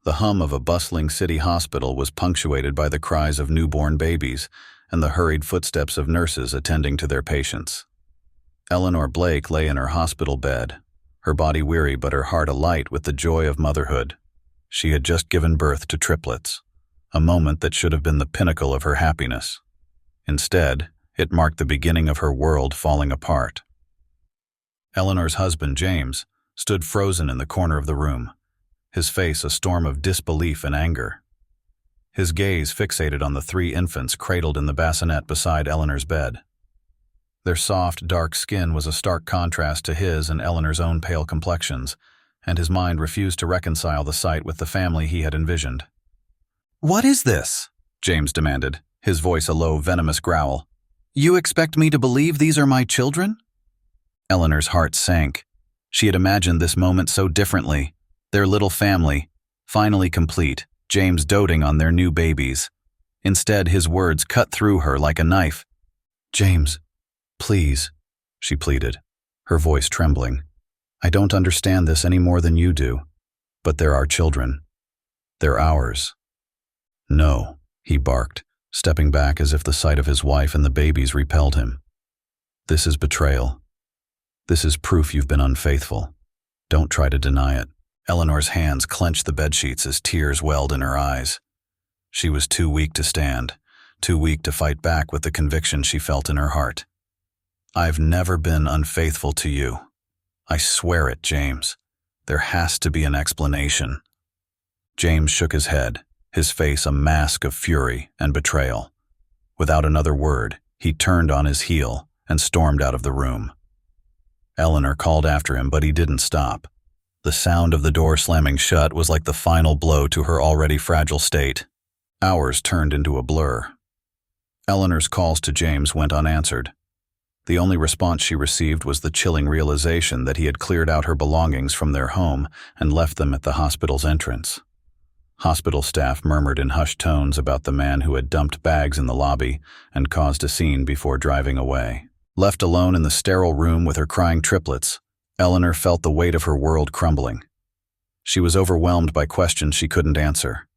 The hum of a bustling city hospital was punctuated by the cries of newborn babies and the hurried footsteps of nurses attending to their patients. Eleanor Blake lay in her hospital bed, her body weary but her heart alight with the joy of motherhood. She had just given birth to triplets, a moment that should have been the pinnacle of her happiness. Instead, it marked the beginning of her world falling apart. Eleanor's husband, James, stood frozen in the corner of the room, his face a storm of disbelief and anger. His gaze fixated on the 3 infants cradled in the bassinet beside Eleanor's bed. Their soft, dark skin was a stark contrast to his and Eleanor's own pale complexions, and his mind refused to reconcile the sight with the family he had envisioned. "What is this?" James demanded, his voice a low, venomous growl. "You expect me to believe these are my children?" Eleanor's heart sank. She had imagined this moment so differently. Their little family, finally complete, James doting on their new babies. Instead, his words cut through her like a knife. "James, please," she pleaded, her voice trembling. "I don't understand this any more than you do, but they're our children. They're ours." "No," he barked, stepping back as if the sight of his wife and the babies repelled him. "This is betrayal. This is proof you've been unfaithful. Don't try to deny it." Eleanor's hands clenched the bedsheets as tears welled in her eyes. She was too weak to stand, too weak to fight back with the conviction she felt in her heart. "I've never been unfaithful to you. I swear it, James. There has to be an explanation." James shook his head, his face a mask of fury and betrayal. Without another word, he turned on his heel and stormed out of the room. Eleanor called after him, but he didn't stop. The sound of the door slamming shut was like the final blow to her already fragile state. Hours turned into a blur. Eleanor's calls to James went unanswered. The only response she received was the chilling realization that he had cleared out her belongings from their home and left them at the hospital's entrance. Hospital staff murmured in hushed tones about the man who had dumped bags in the lobby and caused a scene before driving away. Left alone in the sterile room with her crying triplets, Eleanor felt the weight of her world crumbling. She was overwhelmed by questions she couldn't answer.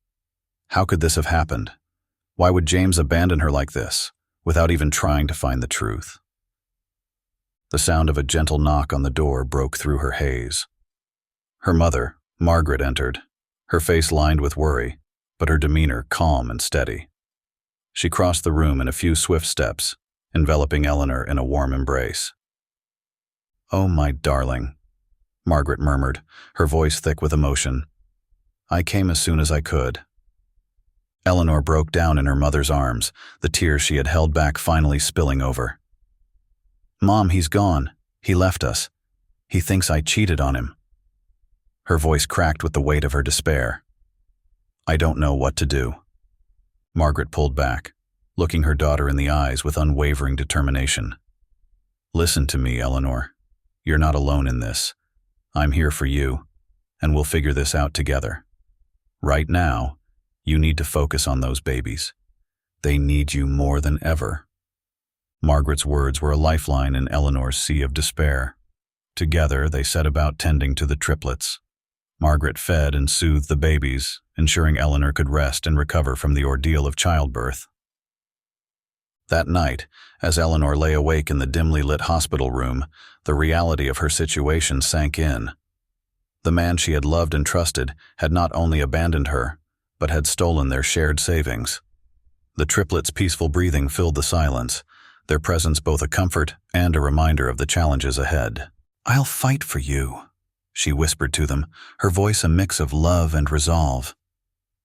How could this have happened? Why would James abandon her like this, without even trying to find the truth? The sound of a gentle knock on the door broke through her haze. Her mother, Margaret, entered, her face lined with worry, but her demeanor calm and steady. She crossed the room in a few swift steps, enveloping Eleanor in a warm embrace. "Oh, my darling," Margaret murmured, her voice thick with emotion. "I came as soon as I could." Eleanor broke down in her mother's arms, the tears she had held back finally spilling over. "Mom, he's gone. He left us. He thinks I cheated on him." Her voice cracked with the weight of her despair. "I don't know what to do." Margaret pulled back, looking her daughter in the eyes with unwavering determination. "Listen to me, Eleanor. You're not alone in this. I'm here for you, and we'll figure this out together. Right now, you need to focus on those babies. They need you more than ever." Margaret's words were a lifeline in Eleanor's sea of despair. Together, they set about tending to the triplets. Margaret fed and soothed the babies, ensuring Eleanor could rest and recover from the ordeal of childbirth. That night, as Eleanor lay awake in the dimly lit hospital room, the reality of her situation sank in. The man she had loved and trusted had not only abandoned her, but had stolen their shared savings. The triplets' peaceful breathing filled the silence, their presence both a comfort and a reminder of the challenges ahead. "I'll fight for you," she whispered to them, her voice a mix of love and resolve.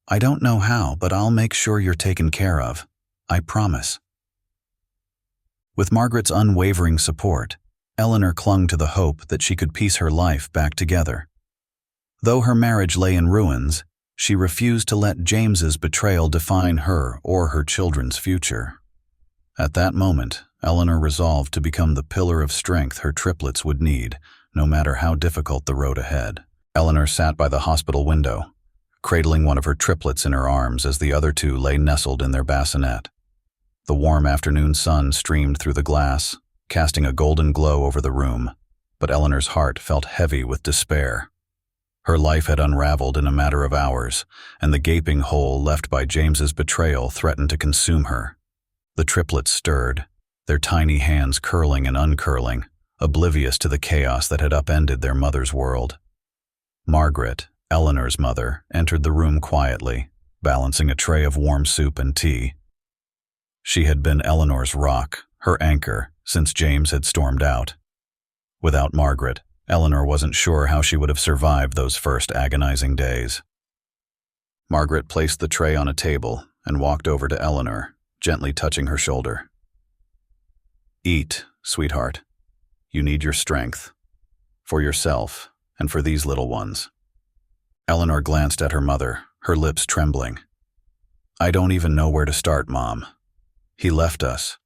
"I don't know how, but I'll make sure you're taken care of. I promise." With Margaret's unwavering support, Eleanor clung to the hope that she could piece her life back together. Though her marriage lay in ruins, she refused to let James's betrayal define her or her children's future. At that moment, Eleanor resolved to become the pillar of strength her triplets would need, no matter how difficult the road ahead. Eleanor sat by the hospital window, cradling one of her triplets in her arms as the other two lay nestled in their bassinet. The warm afternoon sun streamed through the glass, casting a golden glow over the room, but Eleanor's heart felt heavy with despair. Her life had unraveled in a matter of hours, and the gaping hole left by James's betrayal threatened to consume her. The triplets stirred, their tiny hands curling and uncurling, oblivious to the chaos that had upended their mother's world. Margaret, Eleanor's mother, entered the room quietly, balancing a tray of warm soup and tea. She had been Eleanor's rock, her anchor, since James had stormed out. Without Margaret, Eleanor wasn't sure how she would have survived those first agonizing days. Margaret placed the tray on a table and walked over to Eleanor, gently touching her shoulder. "Eat, sweetheart. You need your strength. For yourself, and for these little ones." Eleanor glanced at her mother, her lips trembling. "I don't even know where to start, Mom. He left us.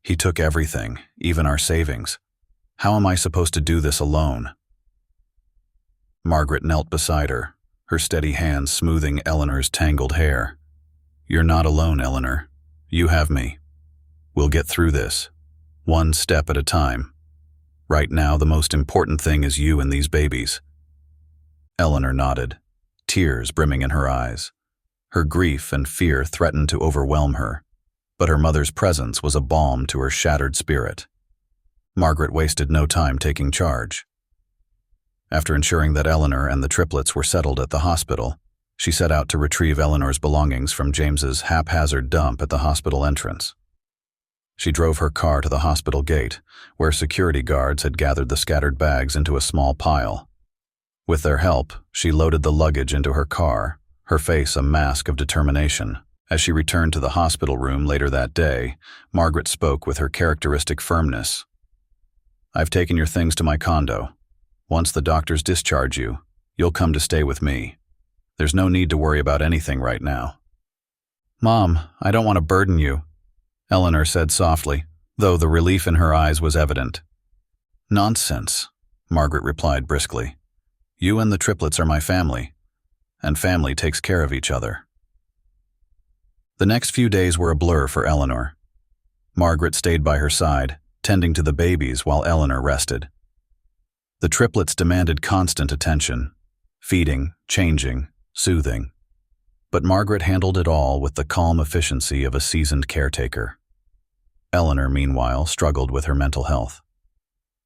He took everything, even our savings. How am I supposed to do this alone?" Margaret knelt beside her, her steady hands smoothing Eleanor's tangled hair. "You're not alone, Eleanor. You have me. We'll get through this, one step at a time. Right now, the most important thing is you and these babies." Eleanor nodded, tears brimming in her eyes. Her grief and fear threatened to overwhelm her, but her mother's presence was a balm to her shattered spirit. Margaret wasted no time taking charge. After ensuring that Eleanor and the triplets were settled at the hospital, she set out to retrieve Eleanor's belongings from James's haphazard dump at the hospital entrance. She drove her car to the hospital gate, where security guards had gathered the scattered bags into a small pile. With their help, she loaded the luggage into her car, her face a mask of determination. As she returned to the hospital room later that day, Margaret spoke with her characteristic firmness. "I've taken your things to my condo. Once the doctors discharge you, you'll come to stay with me. There's no need to worry about anything right now." "Mom, I don't want to burden you," Eleanor said softly, though the relief in her eyes was evident. "Nonsense," Margaret replied briskly. "You and the triplets are my family, and family takes care of each other." The next few days were a blur for Eleanor. Margaret stayed by her side, tending to the babies while Eleanor rested. The triplets demanded constant attention, feeding, changing, soothing. But Margaret handled it all with the calm efficiency of a seasoned caretaker. Eleanor, meanwhile, struggled with her mental health.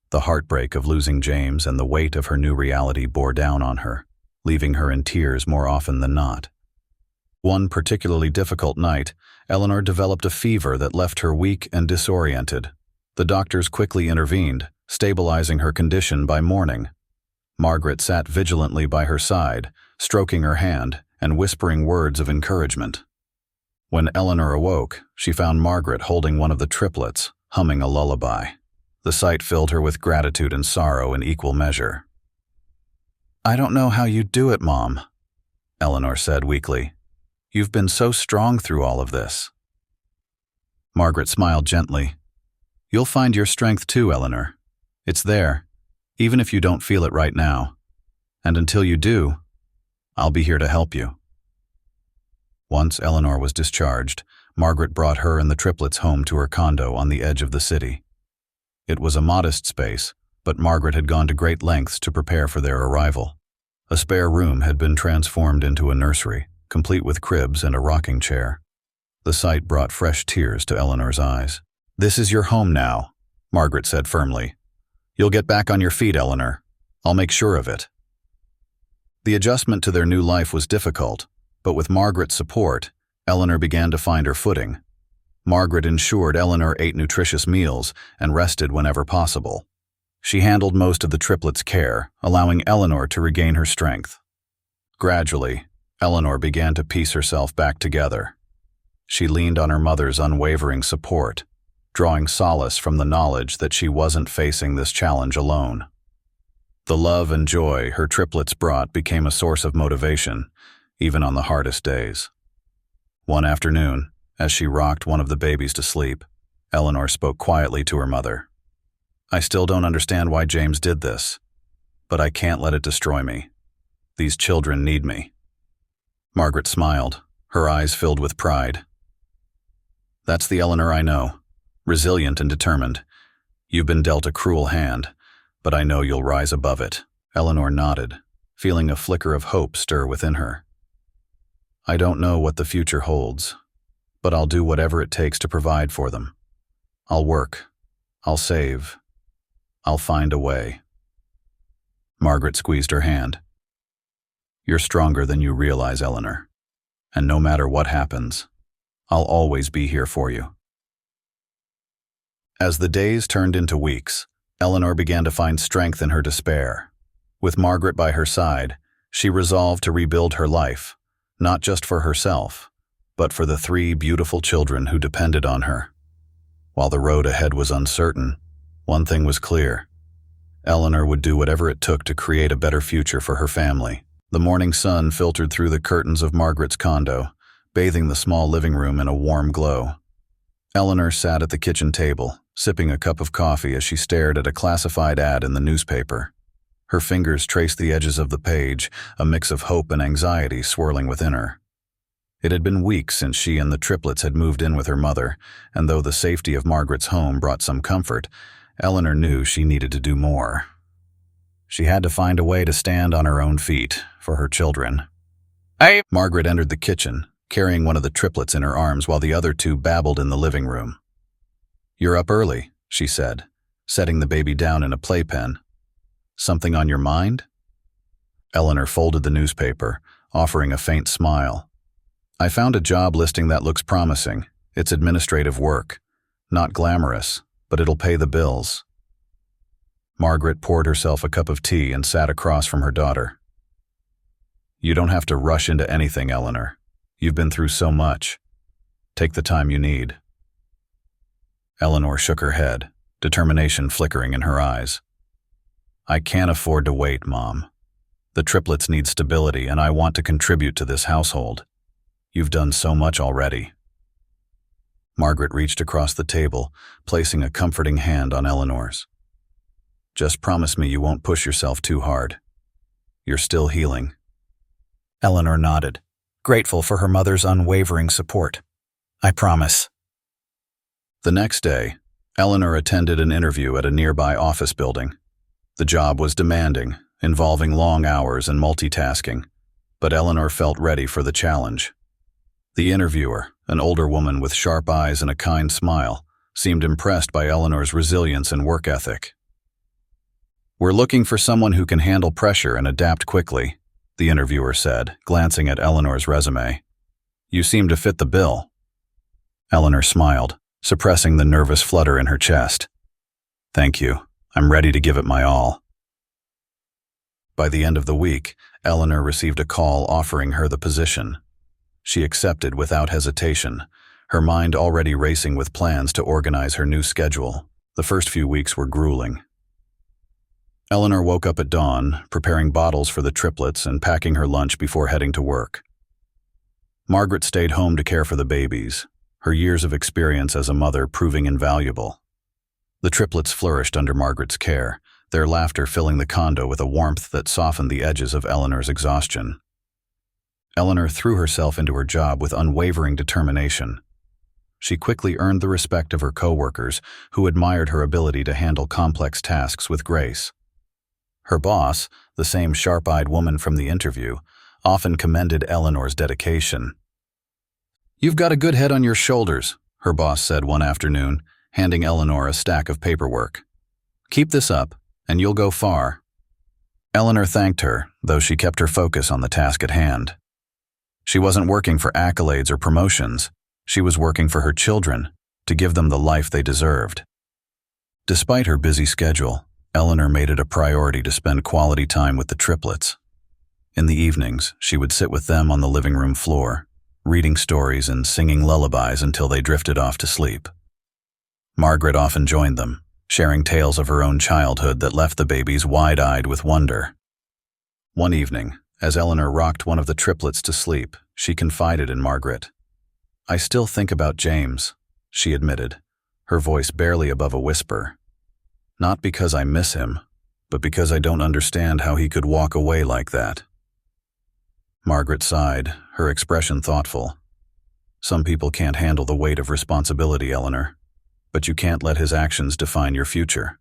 The heartbreak of losing James and the weight of her new reality bore down on her, leaving her in tears more often than not. One particularly difficult night, Eleanor developed a fever that left her weak and disoriented. The doctors quickly intervened, stabilizing her condition by morning. Margaret sat vigilantly by her side, stroking her hand and whispering words of encouragement. When Eleanor awoke, she found Margaret holding one of the triplets, humming a lullaby. The sight filled her with gratitude and sorrow in equal measure. "I don't know how you do it, Mom," Eleanor said weakly. "You've been so strong through all of this." Margaret smiled gently. "You'll find your strength too, Eleanor. It's there, even if you don't feel it right now. And until you do, I'll be here to help you." Once Eleanor was discharged, Margaret brought her and the triplets home to her condo on the edge of the city. It was a modest space, but Margaret had gone to great lengths to prepare for their arrival. A spare room had been transformed into a nursery, complete with cribs and a rocking chair. The sight brought fresh tears to Eleanor's eyes. "This is your home now," Margaret said firmly. "You'll get back on your feet, Eleanor. I'll make sure of it." The adjustment to their new life was difficult, but with Margaret's support, Eleanor began to find her footing. Margaret ensured Eleanor ate nutritious meals and rested whenever possible. She handled most of the triplets' care, allowing Eleanor to regain her strength. Gradually, Eleanor began to piece herself back together. She leaned on her mother's unwavering support, drawing solace from the knowledge that she wasn't facing this challenge alone. The love and joy her triplets brought became a source of motivation, even on the hardest days. One afternoon, as she rocked one of the babies to sleep, Eleanor spoke quietly to her mother. "I still don't understand why James did this, but I can't let it destroy me. These children need me." Margaret smiled, her eyes filled with pride. "That's the Eleanor I know, resilient and determined. You've been dealt a cruel hand, but I know you'll rise above it." Eleanor nodded, feeling a flicker of hope stir within her. "I don't know what the future holds, but I'll do whatever it takes to provide for them. I'll work. I'll save. I'll find a way." Margaret squeezed her hand. "You're stronger than you realize, Eleanor. And no matter what happens, I'll always be here for you." As the days turned into weeks, Eleanor began to find strength in her despair. With Margaret by her side, she resolved to rebuild her life, not just for herself, but for the 3 beautiful children who depended on her. While the road ahead was uncertain, one thing was clear. Eleanor would do whatever it took to create a better future for her family. The morning sun filtered through the curtains of Margaret's condo, bathing the small living room in a warm glow. Eleanor sat at the kitchen table, sipping a cup of coffee as she stared at a classified ad in the newspaper. Her fingers traced the edges of the page, a mix of hope and anxiety swirling within her. It had been weeks since she and the triplets had moved in with her mother, and though the safety of Margaret's home brought some comfort, Eleanor knew she needed to do more. She had to find a way to stand on her own feet for her children. Margaret entered the kitchen, carrying one of the triplets in her arms while the other 2 babbled in the living room. "You're up early," she said, setting the baby down in a playpen. "Something on your mind?" Eleanor folded the newspaper, offering a faint smile. "I found a job listing that looks promising. It's administrative work. Not glamorous, but it'll pay the bills." Margaret poured herself a cup of tea and sat across from her daughter. "You don't have to rush into anything, Eleanor. You've been through so much. Take the time you need." Eleanor shook her head, determination flickering in her eyes. "I can't afford to wait, Mom. The triplets need stability, and I want to contribute to this household. You've done so much already." Margaret reached across the table, placing a comforting hand on Eleanor's. "Just promise me you won't push yourself too hard. You're still healing." Eleanor nodded, grateful for her mother's unwavering support. "I promise." The next day, Eleanor attended an interview at a nearby office building. The job was demanding, involving long hours and multitasking, but Eleanor felt ready for the challenge. The interviewer, an older woman with sharp eyes and a kind smile, seemed impressed by Eleanor's resilience and work ethic. "We're looking for someone who can handle pressure and adapt quickly," the interviewer said, glancing at Eleanor's resume. "You seem to fit the bill." Eleanor smiled, suppressing the nervous flutter in her chest. "Thank you. I'm ready to give it my all." By the end of the week, Eleanor received a call offering her the position. She accepted without hesitation, her mind already racing with plans to organize her new schedule. The first few weeks were grueling. Eleanor woke up at dawn, preparing bottles for the triplets and packing her lunch before heading to work. Margaret stayed home to care for the babies, her years of experience as a mother proving invaluable. The triplets flourished under Margaret's care, their laughter filling the condo with a warmth that softened the edges of Eleanor's exhaustion. Eleanor threw herself into her job with unwavering determination. She quickly earned the respect of her coworkers, who admired her ability to handle complex tasks with grace. Her boss, the same sharp-eyed woman from the interview, often commended Eleanor's dedication. "You've got a good head on your shoulders," her boss said one afternoon, handing Eleanor a stack of paperwork. "Keep this up, and you'll go far." Eleanor thanked her, though she kept her focus on the task at hand. She wasn't working for accolades or promotions. She was working for her children, to give them the life they deserved. Despite her busy schedule, Eleanor made it a priority to spend quality time with the triplets. In the evenings, she would sit with them on the living room floor, reading stories and singing lullabies until they drifted off to sleep. Margaret often joined them, sharing tales of her own childhood that left the babies wide-eyed with wonder. One evening, as Eleanor rocked one of the triplets to sleep, she confided in Margaret. "I still think about James," she admitted, her voice barely above a whisper. "Not because I miss him, but because I don't understand how he could walk away like that." Margaret sighed, her expression thoughtful. "Some people can't handle the weight of responsibility, Eleanor, but you can't let his actions define your future.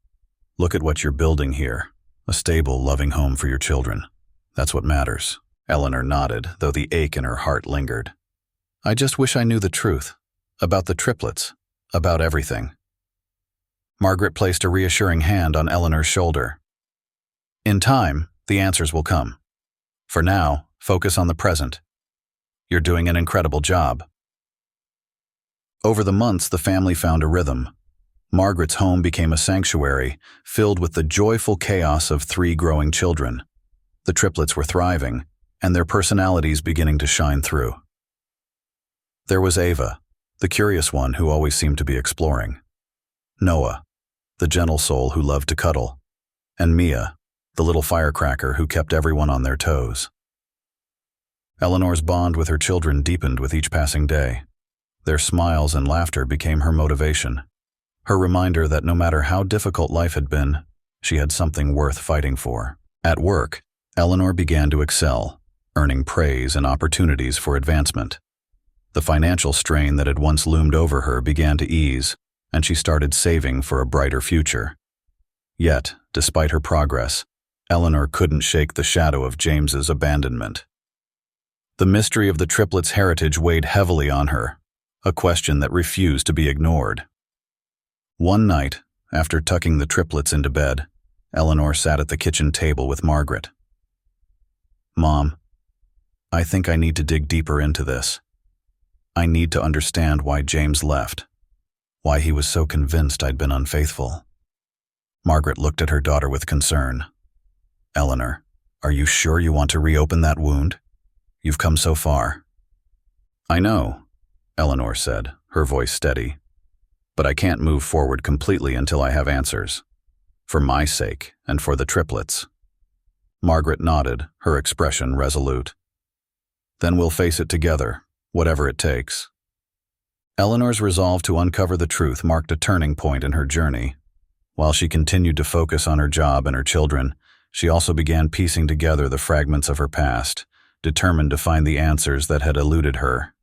Look at what you're building here, a stable, loving home for your children. That's what matters. Eleanor nodded, though the ache in her heart lingered. I just wish I knew the truth. About the triplets. About everything. Margaret placed a reassuring hand on Eleanor's shoulder. In time, the answers will come. For now, focus on the present. You're doing an incredible job. Over the months, the family found a rhythm. Margaret's home became a sanctuary, filled with the joyful chaos of 3 growing children. The triplets were thriving, and their personalities beginning to shine through. There was Ava, the curious one who always seemed to be exploring. Noah, the gentle soul who loved to cuddle. And Mia, the little firecracker who kept everyone on their toes. Eleanor's bond with her children deepened with each passing day. Their smiles and laughter became her motivation, her reminder that no matter how difficult life had been, she had something worth fighting for. At work, Eleanor began to excel, earning praise and opportunities for advancement. The financial strain that had once loomed over her began to ease, and she started saving for a brighter future. Yet, despite her progress, Eleanor couldn't shake the shadow of James's abandonment. The mystery of the triplets' heritage weighed heavily on her, a question that refused to be ignored. One night, after tucking the triplets into bed, Eleanor sat at the kitchen table with Margaret. Mom, I think I need to dig deeper into this. I need to understand why James left, why he was so convinced I'd been unfaithful. Margaret looked at her daughter with concern. Eleanor, are you sure you want to reopen that wound? You've come so far. I know, Eleanor said, her voice steady. But I can't move forward completely until I have answers. For my sake and for the triplets. Margaret nodded, her expression resolute. Then we'll face it together, whatever it takes. Eleanor's resolve to uncover the truth marked a turning point in her journey. While she continued to focus on her job and her children, she also began piecing together the fragments of her past, determined to find the answers that had eluded her.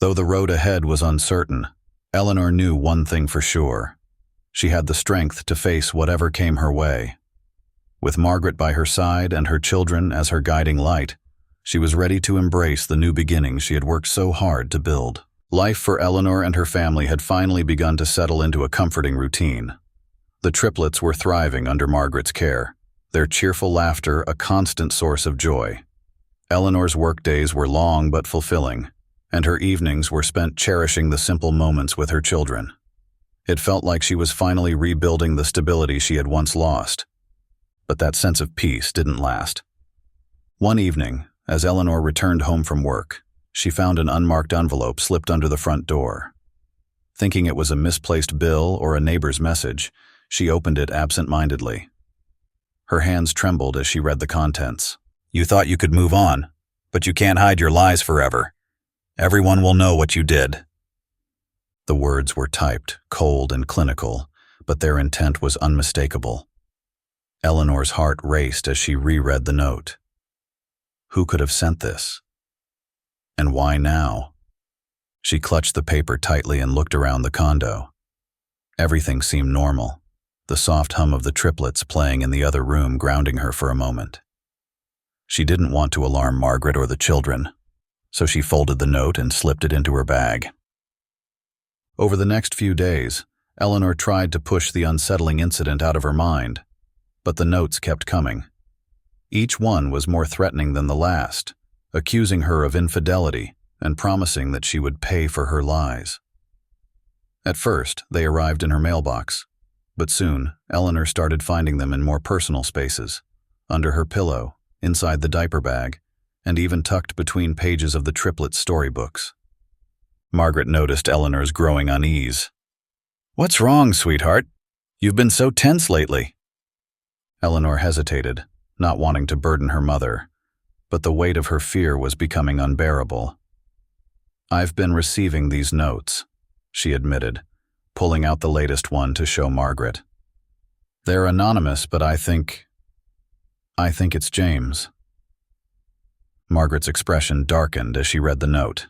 Though the road ahead was uncertain, Eleanor knew one thing for sure. She had the strength to face whatever came her way. With Margaret by her side and her children as her guiding light, she was ready to embrace the new beginnings she had worked so hard to build. Life for Eleanor and her family had finally begun to settle into a comforting routine. The triplets were thriving under Margaret's care, their cheerful laughter a constant source of joy. Eleanor's workdays were long but fulfilling, and her evenings were spent cherishing the simple moments with her children. It felt like she was finally rebuilding the stability she had once lost. But that sense of peace didn't last. One evening, as Eleanor returned home from work, she found an unmarked envelope slipped under the front door. Thinking it was a misplaced bill or a neighbor's message, she opened it absent-mindedly. Her hands trembled as she read the contents. You thought you could move on, but you can't hide your lies forever. Everyone will know what you did. The words were typed, cold and clinical, but their intent was unmistakable. Eleanor's heart raced as she reread the note. Who could have sent this? And why now? She clutched the paper tightly and looked around the condo. Everything seemed normal, the soft hum of the triplets playing in the other room grounding her for a moment. She didn't want to alarm Margaret or the children, so she folded the note and slipped it into her bag. Over the next few days, Eleanor tried to push the unsettling incident out of her mind, but the notes kept coming. Each one was more threatening than the last, accusing her of infidelity and promising that she would pay for her lies. At first, they arrived in her mailbox, but soon, Eleanor started finding them in more personal spaces, under her pillow, inside the diaper bag, and even tucked between pages of the triplets' storybooks. Margaret noticed Eleanor's growing unease. What's wrong, sweetheart? You've been so tense lately. Eleanor hesitated, not wanting to burden her mother, but the weight of her fear was becoming unbearable. I've been receiving these notes, she admitted, pulling out the latest one to show Margaret. They're anonymous, but I think it's James. Margaret's expression darkened as she read the note.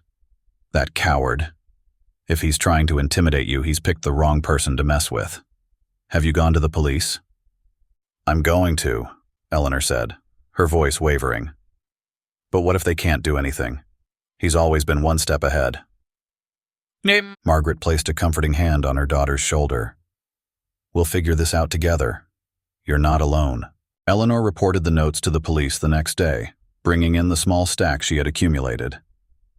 That coward. If he's trying to intimidate you, he's picked the wrong person to mess with. Have you gone to the police? I'm going to, Eleanor said, her voice wavering. But what if they can't do anything? He's always been one step ahead. Margaret placed a comforting hand on her daughter's shoulder. We'll figure this out together. You're not alone. Eleanor reported the notes to the police the next day, bringing in the small stack she had accumulated.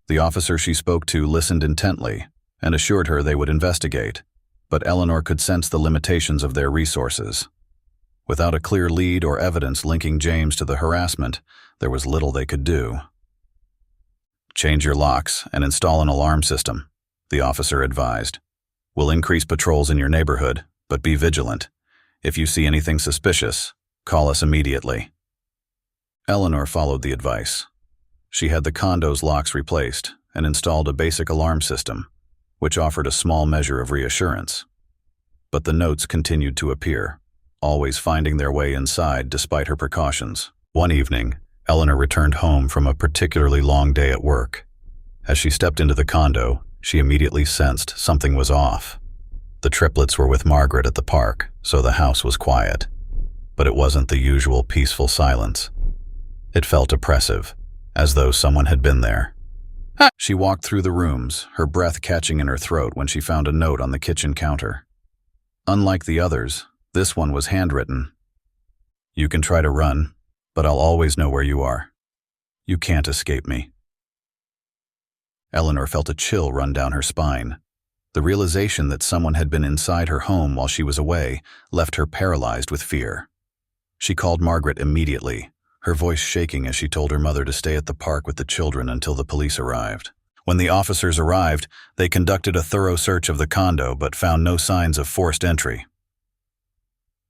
The officer she spoke to listened intently and assured her they would investigate, but Eleanor could sense the limitations of their resources. Without a clear lead or evidence linking James to the harassment, there was little they could do. Change your locks and install an alarm system, the officer advised. We'll increase patrols in your neighborhood, but be vigilant. If you see anything suspicious, call us immediately. Eleanor followed the advice. She had the condo's locks replaced and installed a basic alarm system, which offered a small measure of reassurance. But the notes continued to appear, always finding their way inside despite her precautions. One evening, Eleanor returned home from a particularly long day at work. As she stepped into the condo, she immediately sensed something was off. The triplets were with Margaret at the park, so the house was quiet. But it wasn't the usual peaceful silence. It felt oppressive, as though someone had been there. She walked through the rooms, her breath catching in her throat when she found a note on the kitchen counter. Unlike the others, this one was handwritten. You can try to run, but I'll always know where you are. You can't escape me. Eleanor felt a chill run down her spine. The realization that someone had been inside her home while she was away left her paralyzed with fear. She called Margaret immediately, her voice shaking as she told her mother to stay at the park with the children until the police arrived. When the officers arrived, they conducted a thorough search of the condo but found no signs of forced entry.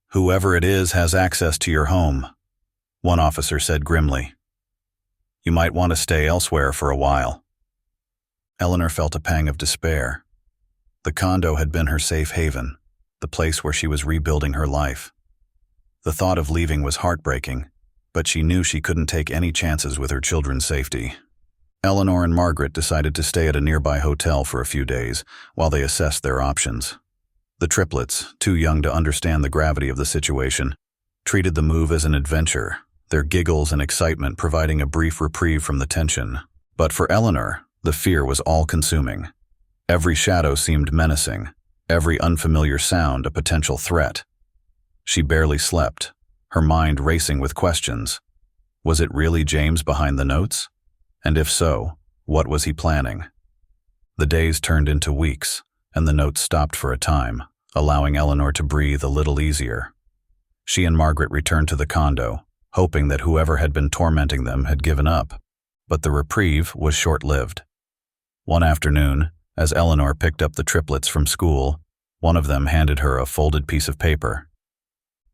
Whoever it is has access to your home, one officer said grimly. You might want to stay elsewhere for a while. Eleanor felt a pang of despair. The condo had been her safe haven, the place where she was rebuilding her life. The thought of leaving was heartbreaking, but she knew she couldn't take any chances with her children's safety. Eleanor and Margaret decided to stay at a nearby hotel for a few days while they assessed their options. The triplets, too young to understand the gravity of the situation, treated the move as an adventure, their giggles and excitement providing a brief reprieve from the tension. But for Eleanor, the fear was all-consuming. Every shadow seemed menacing, every unfamiliar sound a potential threat. She barely slept, her mind racing with questions. Was it really James behind the notes? And if so, what was he planning? The days turned into weeks, and the notes stopped for a time, allowing Eleanor to breathe a little easier. She and Margaret returned to the condo, hoping that whoever had been tormenting them had given up. But the reprieve was short-lived. One afternoon, as Eleanor picked up the triplets from school, one of them handed her a folded piece of paper.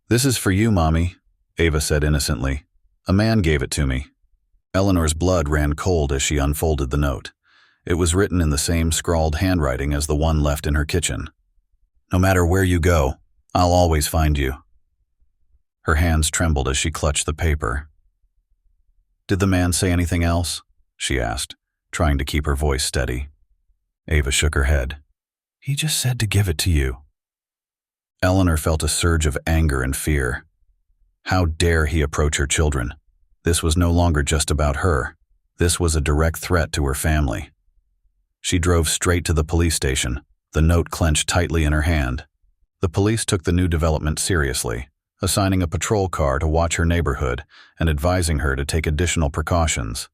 This is for you, Mommy, Ava said innocently. A man gave it to me. Eleanor's blood ran cold as she unfolded the note. It was written in the same scrawled handwriting as the one left in her kitchen. No matter where you go, I'll always find you. Her hands trembled as she clutched the paper. Did the man say anything else? She asked, trying to keep her voice steady. Ava shook her head. He just said to give it to you. Eleanor felt a surge of anger and fear. How dare he approach her children? This was no longer just about her. This was a direct threat to her family. She drove straight to the police station, the note clenched tightly in her hand. The police took the new development seriously, assigning a patrol car to watch her neighborhood and advising her to take additional precautions.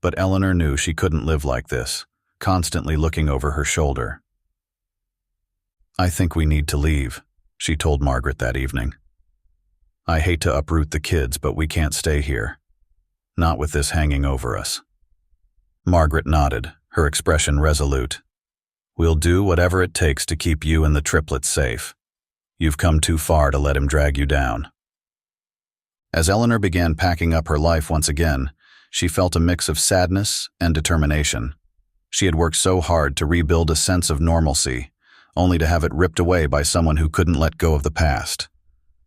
But Eleanor knew she couldn't live like this, constantly looking over her shoulder. I think we need to leave, she told Margaret that evening. I hate to uproot the kids, but we can't stay here. Not with this hanging over us. Margaret nodded, her expression resolute. We'll do whatever it takes to keep you and the triplets safe. You've come too far to let him drag you down. As Eleanor began packing up her life once again, she felt a mix of sadness and determination. She had worked so hard to rebuild a sense of normalcy, only to have it ripped away by someone who couldn't let go of the past.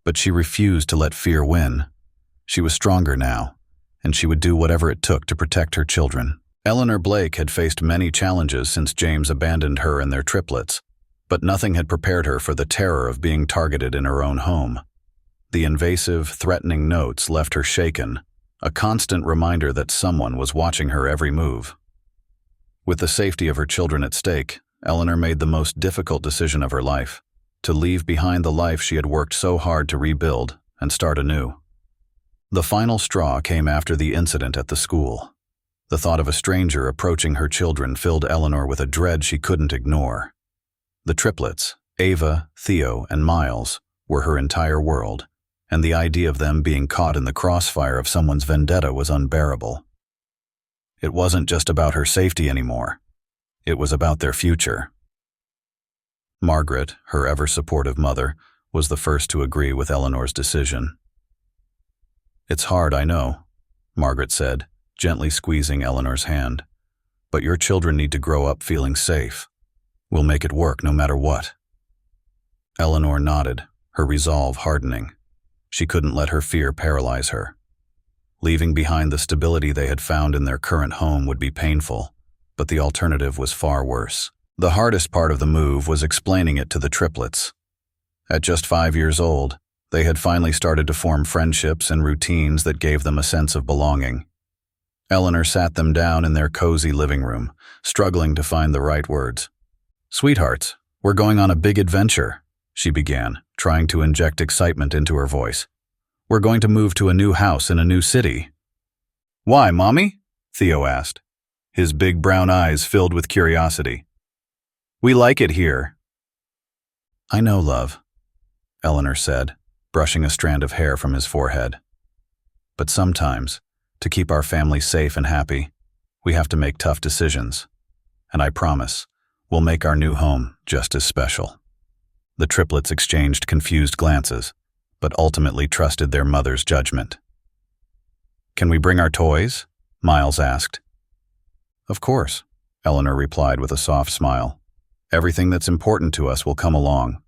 But she refused to let fear win. She was stronger now, and she would do whatever it took to protect her children. Eleanor Blake had faced many challenges since James abandoned her and their triplets, but nothing had prepared her for the terror of being targeted in her own home. The invasive, threatening notes left her shaken, a constant reminder that someone was watching her every move. With the safety of her children at stake, Eleanor made the most difficult decision of her life, to leave behind the life she had worked so hard to rebuild and start anew. The final straw came after the incident at the school. The thought of a stranger approaching her children filled Eleanor with a dread she couldn't ignore. The triplets, Ava, Theo, and Miles, were her entire world, and the idea of them being caught in the crossfire of someone's vendetta was unbearable. It wasn't just about her safety anymore. It was about their future. Margaret, her ever-supportive mother, was the first to agree with Eleanor's decision. "It's hard, I know," Margaret said, gently squeezing Eleanor's hand. "But your children need to grow up feeling safe. We'll make it work no matter what." Eleanor nodded, her resolve hardening. She couldn't let her fear paralyze her. Leaving behind the stability they had found in their current home would be painful, but the alternative was far worse. The hardest part of the move was explaining it to the triplets. At just 5 years old, they had finally started to form friendships and routines that gave them a sense of belonging. Eleanor sat them down in their cozy living room, struggling to find the right words. "Sweethearts, we're going on a big adventure," she began, trying to inject excitement into her voice. "We're going to move to a new house in a new city." "Why, Mommy?" Theo asked, his big brown eyes filled with curiosity. "We like it here." "I know, love," Eleanor said, brushing a strand of hair from his forehead. "But sometimes, to keep our family safe and happy, we have to make tough decisions. And I promise, we'll make our new home just as special." The triplets exchanged confused glances, but ultimately trusted their mother's judgment. "Can we bring our toys?" Miles asked. "Of course," Eleanor replied with a soft smile. "Everything that's important to us will come along."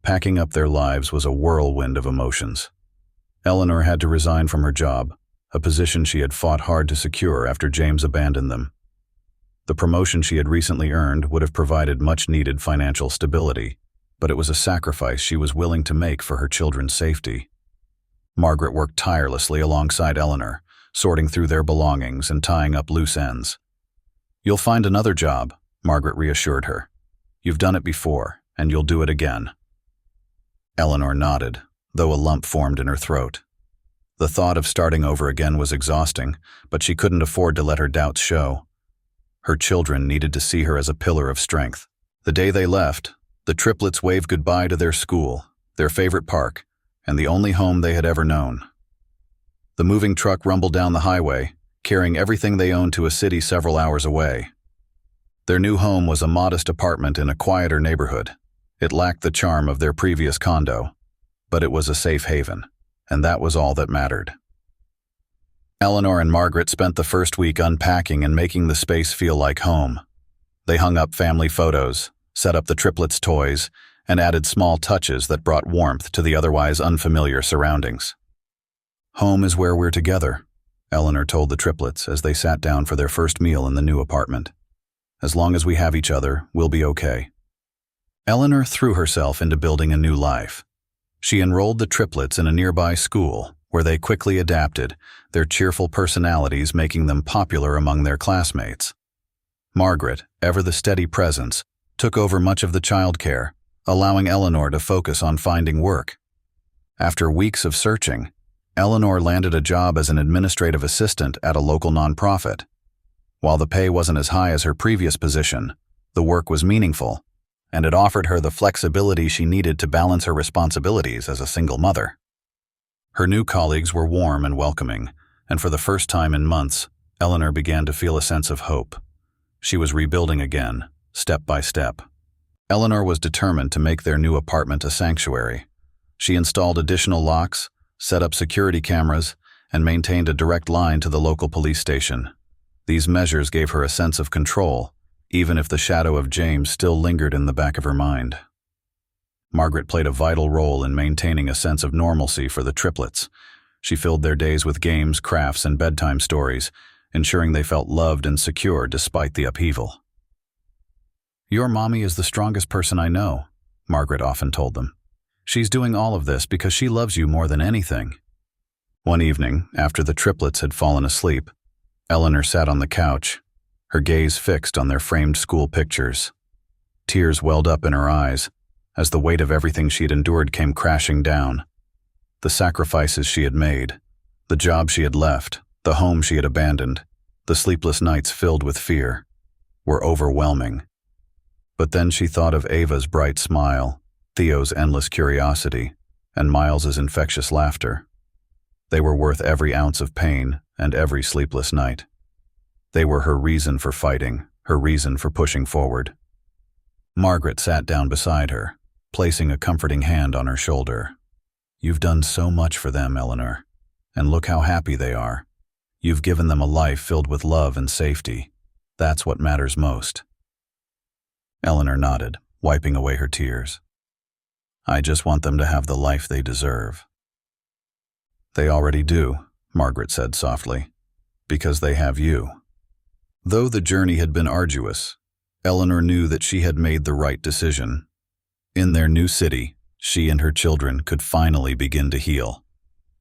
Packing up their lives was a whirlwind of emotions. Eleanor had to resign from her job, a position she had fought hard to secure after James abandoned them. The promotion she had recently earned would have provided much-needed financial stability, but it was a sacrifice she was willing to make for her children's safety. Margaret worked tirelessly alongside Eleanor, sorting through their belongings and tying up loose ends. "You'll find another job," Margaret reassured her. "You've done it before, and you'll do it again." Eleanor nodded, though a lump formed in her throat. The thought of starting over again was exhausting, but she couldn't afford to let her doubts show. Her children needed to see her as a pillar of strength. The day they left, the triplets waved goodbye to their school, their favorite park, and the only home they had ever known. The moving truck rumbled down the highway, carrying everything they owned to a city several hours away. Their new home was a modest apartment in a quieter neighborhood. It lacked the charm of their previous condo, but it was a safe haven, and that was all that mattered. Eleanor and Margaret spent the first week unpacking and making the space feel like home. They hung up family photos, set up the triplets' toys, and added small touches that brought warmth to the otherwise unfamiliar surroundings. "Home is where we're together," Eleanor told the triplets as they sat down for their first meal in the new apartment. "As long as we have each other, we'll be okay." Eleanor threw herself into building a new life. She enrolled the triplets in a nearby school, where they quickly adapted, their cheerful personalities making them popular among their classmates. Margaret, ever the steady presence, took over much of the childcare, allowing Eleanor to focus on finding work. After weeks of searching, Eleanor landed a job as an administrative assistant at a local nonprofit. While the pay wasn't as high as her previous position, the work was meaningful, and it offered her the flexibility she needed to balance her responsibilities as a single mother. Her new colleagues were warm and welcoming, and for the first time in months, Eleanor began to feel a sense of hope. She was rebuilding again, step by step. Eleanor was determined to make their new apartment a sanctuary. She installed additional locks, set up security cameras, and maintained a direct line to the local police station. These measures gave her a sense of control, even if the shadow of James still lingered in the back of her mind. Margaret played a vital role in maintaining a sense of normalcy for the triplets. She filled their days with games, crafts, and bedtime stories, ensuring they felt loved and secure despite the upheaval. "Your mommy is the strongest person I know," Margaret often told them. She's doing all of this because she loves you more than anything." One evening, after the triplets had fallen asleep, Eleanor sat on the couch, her gaze fixed on their framed school pictures. Tears welled up in her eyes as the weight of everything she had endured came crashing down. The sacrifices she had made, the job she had left, the home she had abandoned, the sleepless nights filled with fear, were overwhelming. But then she thought of Ava's bright smile, Theo's endless curiosity, and Miles's infectious laughter. They were worth every ounce of pain and every sleepless night. They were her reason for fighting, her reason for pushing forward. Margaret sat down beside her, placing a comforting hand on her shoulder. "You've done so much for them, Eleanor, and look how happy they are. You've given them a life filled with love and safety. That's what matters most." Eleanor nodded, wiping away her tears. "I just want them to have the life they deserve." "They already do," Margaret said softly, "because they have you." Though the journey had been arduous, Eleanor knew that she had made the right decision. In their new city, she and her children could finally begin to heal.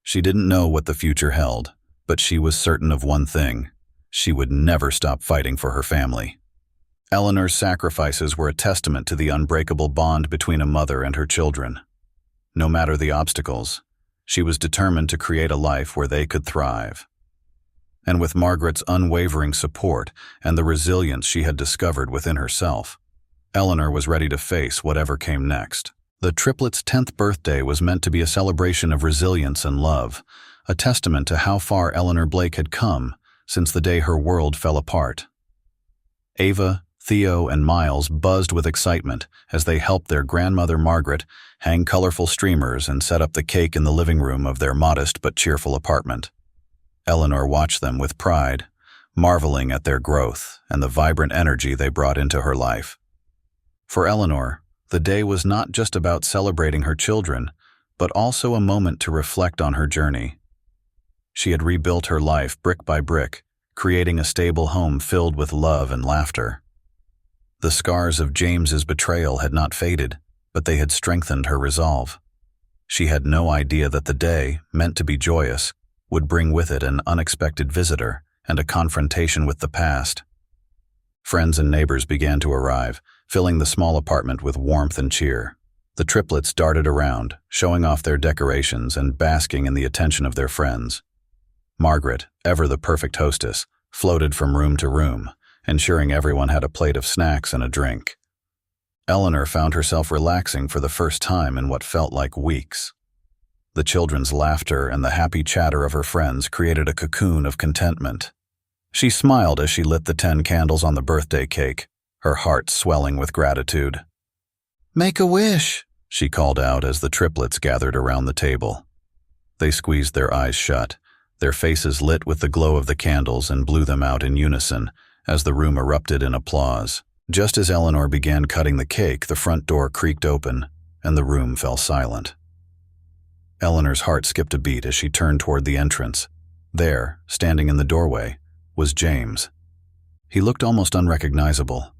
She didn't know what the future held, but she was certain of one thing: she would never stop fighting for her family. Eleanor's sacrifices were a testament to the unbreakable bond between a mother and her children. No matter the obstacles, she was determined to create a life where they could thrive. And with Margaret's unwavering support and the resilience she had discovered within herself, Eleanor was ready to face whatever came next. The triplets' 10th birthday was meant to be a celebration of resilience and love, a testament to how far Eleanor Blake had come since the day her world fell apart. Ava, Theo, and Miles buzzed with excitement as they helped their grandmother Margaret hang colorful streamers and set up the cake in the living room of their modest but cheerful apartment. Eleanor watched them with pride, marveling at their growth and the vibrant energy they brought into her life. For Eleanor, the day was not just about celebrating her children, but also a moment to reflect on her journey. She had rebuilt her life brick by brick, creating a stable home filled with love and laughter. The scars of James's betrayal had not faded, but they had strengthened her resolve. She had no idea that the day, meant to be joyous, would bring with it an unexpected visitor and a confrontation with the past. Friends and neighbors began to arrive, filling the small apartment with warmth and cheer. The triplets darted around, showing off their decorations and basking in the attention of their friends. Margaret, ever the perfect hostess, floated from room to room, ensuring everyone had a plate of snacks and a drink. Eleanor found herself relaxing for the first time in what felt like weeks. The children's laughter and the happy chatter of her friends created a cocoon of contentment. She smiled as she lit the 10 candles on the birthday cake, her heart swelling with gratitude. "Make a wish," she called out as the triplets gathered around the table. They squeezed their eyes shut, their faces lit with the glow of the candles, and blew them out in unison as the room erupted in applause. Just as Eleanor began cutting the cake, the front door creaked open, and the room fell silent. Eleanor's heart skipped a beat as she turned toward the entrance. There, standing in the doorway, was James. He looked almost unrecognizable.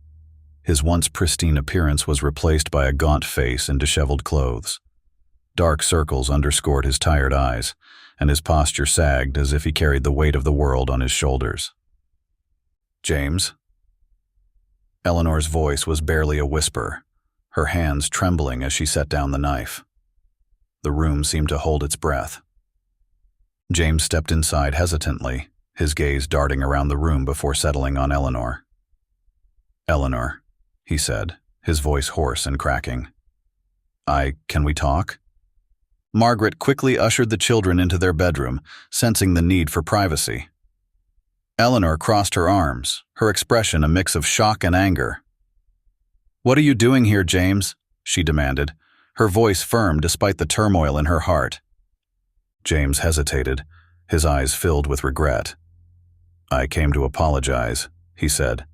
His once pristine appearance was replaced by a gaunt face and disheveled clothes. Dark circles underscored his tired eyes, and his posture sagged as if he carried the weight of the world on his shoulders. "James?" Eleanor's voice was barely a whisper, her hands trembling as she set down the knife. The room seemed to hold its breath. James stepped inside hesitantly, his gaze darting around the room before settling on Eleanor. "Eleanor," he said, his voice hoarse and cracking. Can we talk?" Margaret quickly ushered the children into their bedroom, sensing the need for privacy. Eleanor crossed her arms, her expression a mix of shock and anger. "What are you doing here, James?" she demanded, her voice firm despite the turmoil in her heart. James hesitated, his eyes filled with regret. "I came to apologize," he said.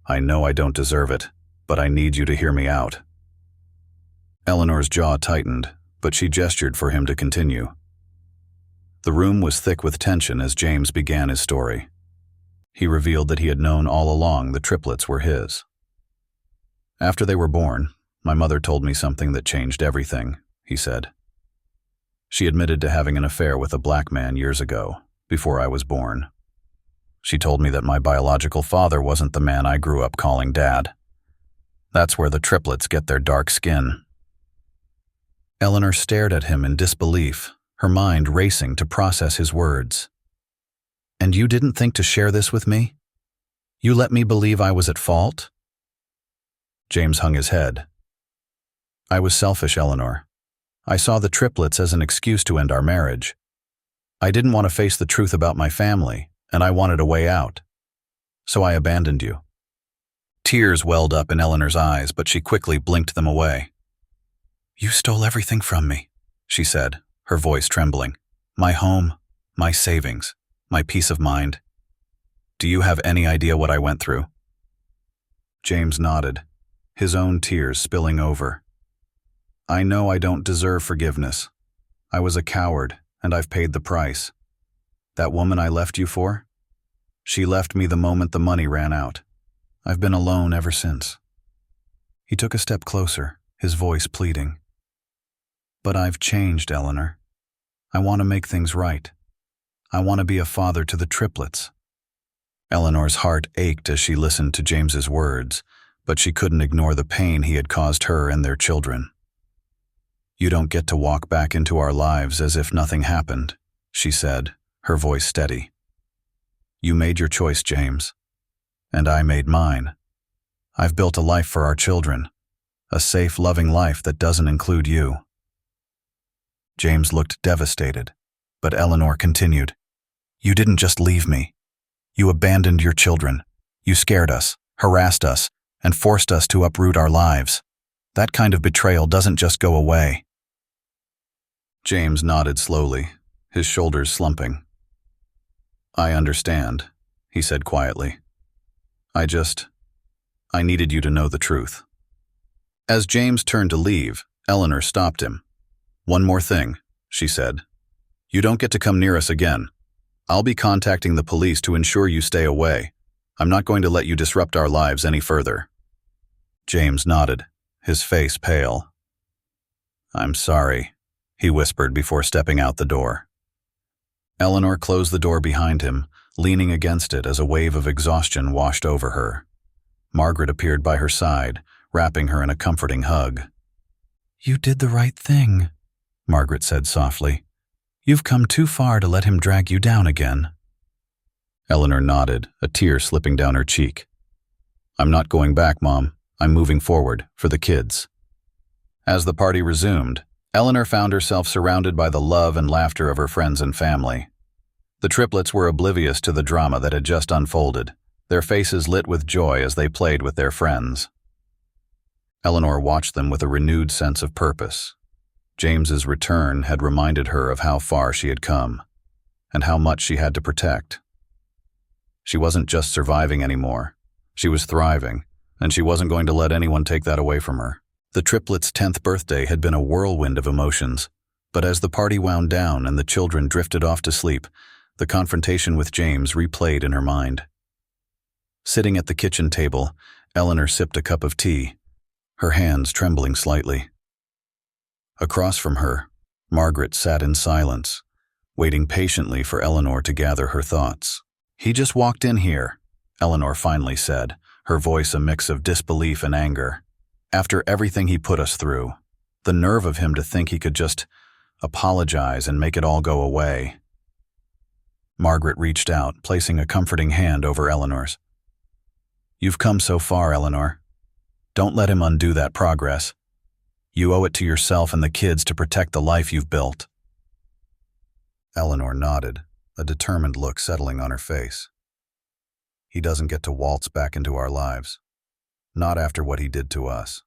"I know I don't deserve it, but I need you to hear me out." Eleanor's jaw tightened, but she gestured for him to continue. The room was thick with tension as James began his story. He revealed that he had known all along the triplets were his. "After they were born, my mother told me something that changed everything," he said. She admitted to having an affair with a black man years ago, before I was born. She told me that my biological father wasn't the man I grew up calling Dad. That's where the triplets get their dark skin. Eleanor stared at him in disbelief, her mind racing to process his words. And you didn't think to share this with me? You let me believe I was at fault? James hung his head. I was selfish, Eleanor. I saw the triplets as an excuse to end our marriage. I didn't want to face the truth about my family, and I wanted a way out. So I abandoned you. Tears welled up in Eleanor's eyes, but she quickly blinked them away. You stole everything from me, she said, her voice trembling. My home, my savings, my peace of mind. Do you have any idea what I went through? James nodded, his own tears spilling over. I know I don't deserve forgiveness. I was a coward, and I've paid the price. That woman I left you for? She left me the moment the money ran out. I've been alone ever since. He took a step closer, his voice pleading. But I've changed, Eleanor. I want to make things right. I want to be a father to the triplets. Eleanor's heart ached as she listened to James's words, but she couldn't ignore the pain he had caused her and their children. You don't get to walk back into our lives as if nothing happened, she said, her voice steady. You made your choice, James. And I made mine. I've built a life for our children, a safe, loving life that doesn't include you. James looked devastated, but Eleanor continued. You didn't just leave me. You abandoned your children. You scared us, harassed us, and forced us to uproot our lives. That kind of betrayal doesn't just go away. James nodded slowly, his shoulders slumping. I understand, he said quietly. I needed you to know the truth. As James turned to leave, Eleanor stopped him. One more thing, she said. You don't get to come near us again. I'll be contacting the police to ensure you stay away. I'm not going to let you disrupt our lives any further. James nodded, his face pale. I'm sorry, he whispered before stepping out the door. Eleanor closed the door behind him, leaning against it as a wave of exhaustion washed over her. Margaret appeared by her side, wrapping her in a comforting hug. You did the right thing, Margaret said softly. You've come too far to let him drag you down again. Eleanor nodded, a tear slipping down her cheek. I'm not going back, Mom. I'm moving forward, for the kids. As the party resumed, Eleanor found herself surrounded by the love and laughter of her friends and family. The triplets were oblivious to the drama that had just unfolded, their faces lit with joy as they played with their friends. Eleanor watched them with a renewed sense of purpose. James's return had reminded her of how far she had come, and how much she had to protect. She wasn't just surviving anymore. She was thriving, and she wasn't going to let anyone take that away from her. The triplets' 10th birthday had been a whirlwind of emotions, but as the party wound down and the children drifted off to sleep, the confrontation with James replayed in her mind. Sitting at the kitchen table, Eleanor sipped a cup of tea, her hands trembling slightly. Across from her, Margaret sat in silence, waiting patiently for Eleanor to gather her thoughts. He just walked in here, Eleanor finally said, her voice a mix of disbelief and anger. After everything he put us through, the nerve of him to think he could just apologize and make it all go away. Margaret reached out, placing a comforting hand over Eleanor's. You've come so far, Eleanor. Don't let him undo that progress. You owe it to yourself and the kids to protect the life you've built. Eleanor nodded, a determined look settling on her face. He doesn't get to waltz back into our lives. Not after what he did to us.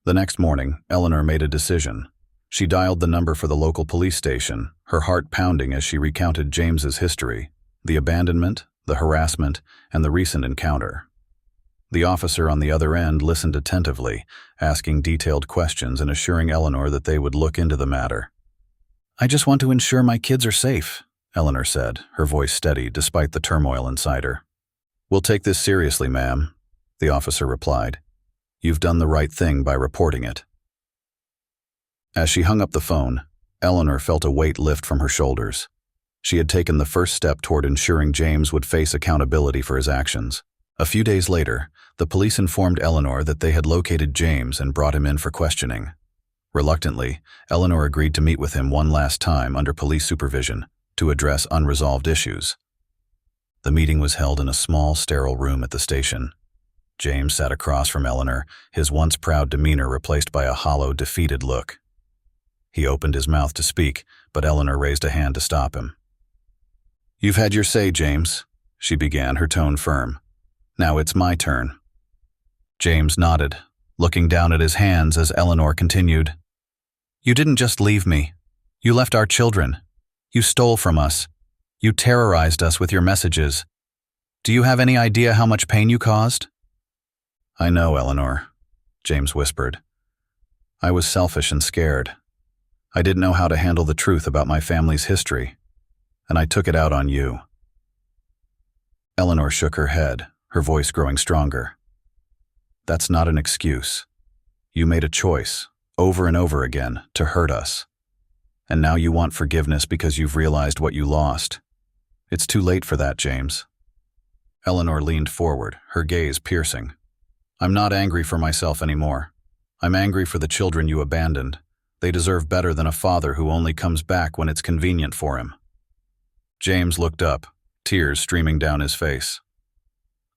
The next morning, Eleanor made a decision. She dialed the number for the local police station, her heart pounding as she recounted James's history, the abandonment, the harassment, and the recent encounter. The officer on the other end listened attentively, asking detailed questions and assuring Eleanor that they would look into the matter. I just want to ensure my kids are safe, Eleanor said, her voice steady despite the turmoil inside her. We'll take this seriously, ma'am, the officer replied. You've done the right thing by reporting it. As she hung up the phone, Eleanor felt a weight lift from her shoulders. She had taken the first step toward ensuring James would face accountability for his actions. A few days later, the police informed Eleanor that they had located James and brought him in for questioning. Reluctantly, Eleanor agreed to meet with him one last time under police supervision to address unresolved issues. The meeting was held in a small, sterile room at the station. James sat across from Eleanor, his once proud demeanor replaced by a hollow, defeated look. He opened his mouth to speak, but Eleanor raised a hand to stop him. "You've had your say, James," she began, her tone firm. "Now it's my turn." James nodded, looking down at his hands as Eleanor continued. "You didn't just leave me. You left our children. You stole from us. You terrorized us with your messages. Do you have any idea how much pain you caused?" "I know, Eleanor," James whispered. "I was selfish and scared. I didn't know how to handle the truth about my family's history, and I took it out on you." Eleanor shook her head, her voice growing stronger. "That's not an excuse. You made a choice, over and over again, to hurt us. And now you want forgiveness because you've realized what you lost. It's too late for that, James." Eleanor leaned forward, her gaze piercing. "I'm not angry for myself anymore. I'm angry for the children you abandoned. They deserve better than a father who only comes back when it's convenient for him." James looked up, tears streaming down his face.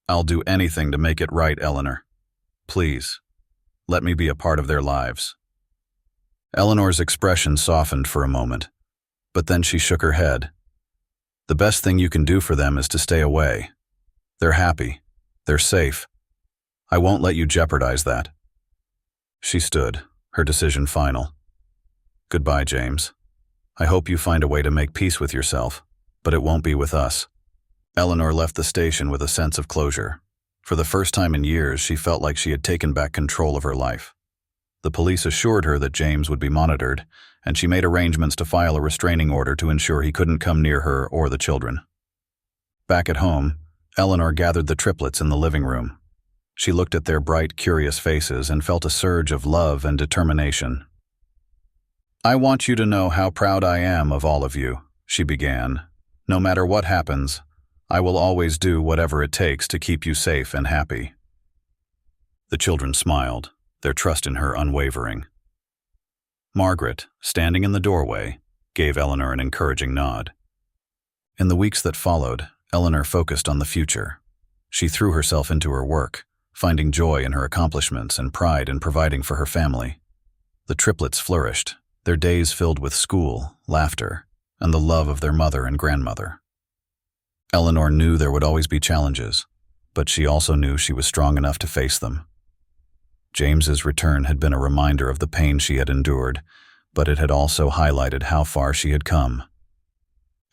"I'll do anything to make it right, Eleanor. Please, let me be a part of their lives." Eleanor's expression softened for a moment, but then she shook her head. "The best thing you can do for them is to stay away. They're happy. They're safe. I won't let you jeopardize that." She stood, her decision final. "Goodbye, James. I hope you find a way to make peace with yourself, but it won't be with us." Eleanor left the station with a sense of closure. For the first time in years, she felt like she had taken back control of her life. The police assured her that James would be monitored, and she made arrangements to file a restraining order to ensure he couldn't come near her or the children. Back at home, Eleanor gathered the triplets in the living room. She looked at their bright, curious faces and felt a surge of love and determination. "I want you to know how proud I am of all of you," she began. "No matter what happens, I will always do whatever it takes to keep you safe and happy." The children smiled, their trust in her unwavering. Margaret, standing in the doorway, gave Eleanor an encouraging nod. In the weeks that followed, Eleanor focused on the future. She threw herself into her work, finding joy in her accomplishments and pride in providing for her family. The triplets flourished, their days filled with school, laughter, and the love of their mother and grandmother. Eleanor knew there would always be challenges, but she also knew she was strong enough to face them. James's return had been a reminder of the pain she had endured, but it had also highlighted how far she had come.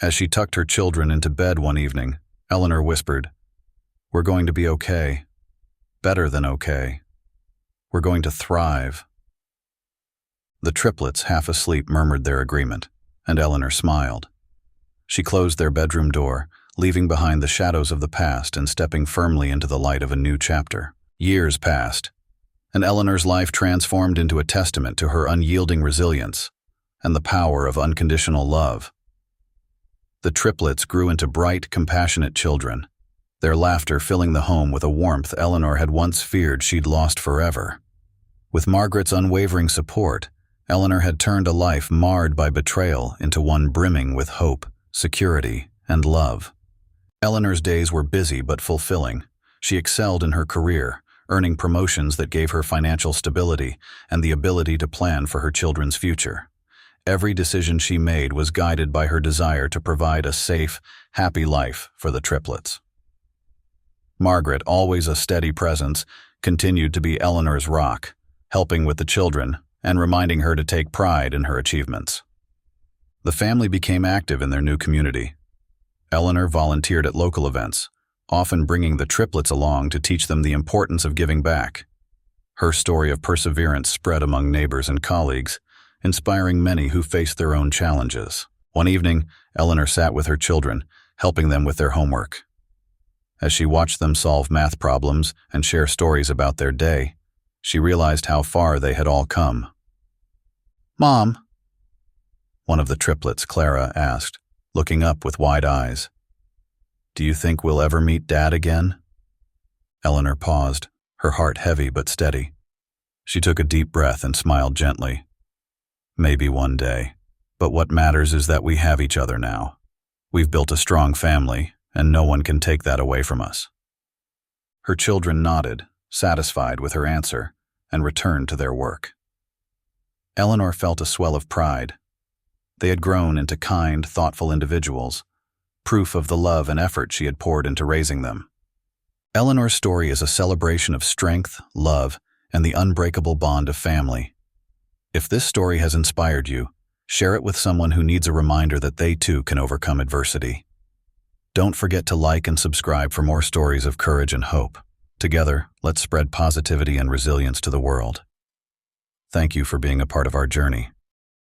As she tucked her children into bed one evening, Eleanor whispered, "We're going to be okay. Better than okay. We're going to thrive." The triplets, half asleep, murmured their agreement, and Eleanor smiled. She closed their bedroom door, leaving behind the shadows of the past and stepping firmly into the light of a new chapter. Years passed, and Eleanor's life transformed into a testament to her unyielding resilience and the power of unconditional love. The triplets grew into bright, compassionate children, their laughter filling the home with a warmth Eleanor had once feared she'd lost forever. With Margaret's unwavering support, Eleanor had turned a life marred by betrayal into one brimming with hope, security, and love. Eleanor's days were busy but fulfilling. She excelled in her career, earning promotions that gave her financial stability and the ability to plan for her children's future. Every decision she made was guided by her desire to provide a safe, happy life for the triplets. Margaret, always a steady presence, continued to be Eleanor's rock, helping with the children and reminding her to take pride in her achievements. The family became active in their new community. Eleanor volunteered at local events, often bringing the triplets along to teach them the importance of giving back. Her story of perseverance spread among neighbors and colleagues, inspiring many who faced their own challenges. One evening, Eleanor sat with her children, helping them with their homework. As she watched them solve math problems and share stories about their day, she realized how far they had all come. Mom, one of the triplets, Clara, asked, looking up with wide eyes. Do you think we'll ever meet Dad again? Eleanor paused, her heart heavy but steady. She took a deep breath and smiled gently. Maybe one day, but what matters is that we have each other now. We've built a strong family, and no one can take that away from us. Her children nodded, satisfied with her answer, and returned to their work. Eleanor felt a swell of pride. They had grown into kind, thoughtful individuals, proof of the love and effort she had poured into raising them. Eleanor's story is a celebration of strength, love, and the unbreakable bond of family. If this story has inspired you, share it with someone who needs a reminder that they too can overcome adversity. Don't forget to like and subscribe for more stories of courage and hope. Together, let's spread positivity and resilience to the world. Thank you for being a part of our journey.